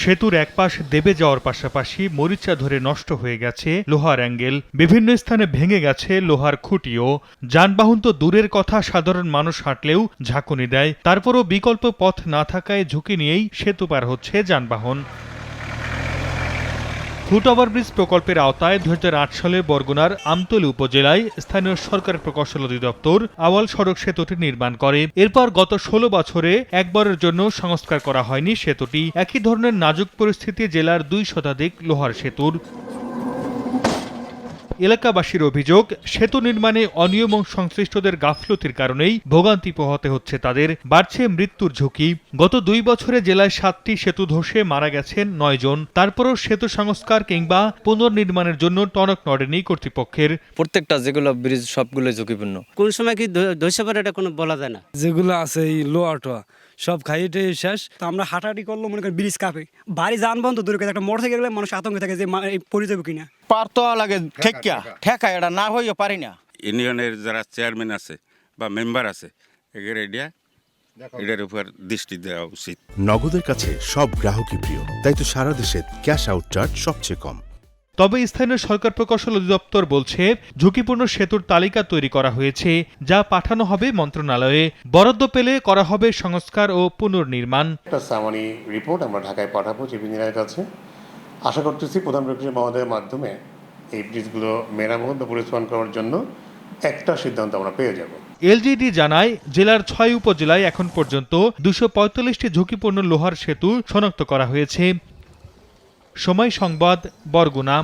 সেতুর একপাশ দেবে যাওয়ার পাশাপাশি মরিচা ধরে নষ্ট হয়ে গেছে লোহার অ্যাঙ্গেল, বিভিন্ন স্থানে ভেঙে গেছে লোহার খুঁটিও। যানবাহন তো দূরের কথা, সাধারণ মানুষ হাঁটলেও ঝাঁকুনি দেয়। তারপরও বিকল্প পথ না থাকায় ঝুঁকি নিয়েই সেতু পার হচ্ছে যানবাহন। ফুট ওভারব্রিজ প্রকল্পের আওতায় 2008 সালে বরগুনার আমতলী উপজেলায় স্থানীয় সরকার প্রকৌশল অধিদপ্তর আওয়াল সড়ক সেতুটি নির্মাণ করে। এরপর গত 16 বছরে একবারের জন্য সংস্কার করা হয়নি সেতুটি। একই ধরনের নাজুক পরিস্থিতি জেলার 2 শতাধিক লোহার সেতুর। এলাকাবাসীর অভিযোগ, সেতু নির্মাণে অনিয়ম ও সংশ্লিষ্টদের গাফলতির কারণেই ভোগান্তি পোহাতে হচ্ছে তাদের। বাড়ছে মৃত্যুর ঝুঁকি। গত 2 বছরে জেলায় 7টি সেতু ধসে মারা গেছেন 9 জন। তারপরও সেতু সংস্কার কিংবা পুনর্নির্মাণের জন্য টনক নড়েনি কর্তৃপক্ষের। প্রত্যেকটা যেগুলো ব্রিজ সবগুলো ঝুঁকিপূর্ণ। কোন সময় কি ধসে পড়ে এটা কোনো বলা যায় না। যেগুলো আছে এই লোয়াটা সব খাইয়ে শেষ। তো আমরা হাঁটাহাঁটি করলো, মনে করি ব্রিজ কাঁপে, বাড়ি যানবাহন তো দূরে কথা, একটা মোটরসাইকেল গেলে মানুষ আতঙ্কে থাকে যে পড়ে যাবে কিনা। পার তো লাগে ঠেকা এটা না হইয়া পারি না। ইউনিয়নের যারা চেয়ারম্যান আছে বা মেম্বার আছে এটার উপর দৃষ্টি দেওয়া উচিত। নগদের কাছে সব গ্রাহকই প্রিয়, তাই তো সারা দেশে ক্যাশ আউট চার্জ সবচেয়ে কম। তবে স্থানীয় সরকার প্রকৌশল অধিদপ্তর বলছে, ঝুঁকিপূর্ণ সেতুর তালিকা তৈরি করা হয়েছে, যা পাঠানো হবে মন্ত্রণালয়ে। বরাদ্দ পেলে করা হবে সংস্কার ও পুনর্নির্মাণ। একটা সামারি রিপোর্ট আমরা ঢাকায় পাঠাবো চিফ ইঞ্জিনিয়ারের কাছে। আশা করতেছি প্রধান প্রকৌশলী মহোদয়ের মাধ্যমে এই ব্রিজগুলো মেরামত বা পরিচালনা করার জন্য একটা সিদ্ধান্ত আমরা পেয়ে যাব। এলজিইডি জানায়, জেলার 6 উপজেলায় এখন পর্যন্ত 245টি ঝুঁকিপূর্ণ লোহার সেতু শনাক্ত করা হয়েছে। সময় সংবাদ, বরগুনা।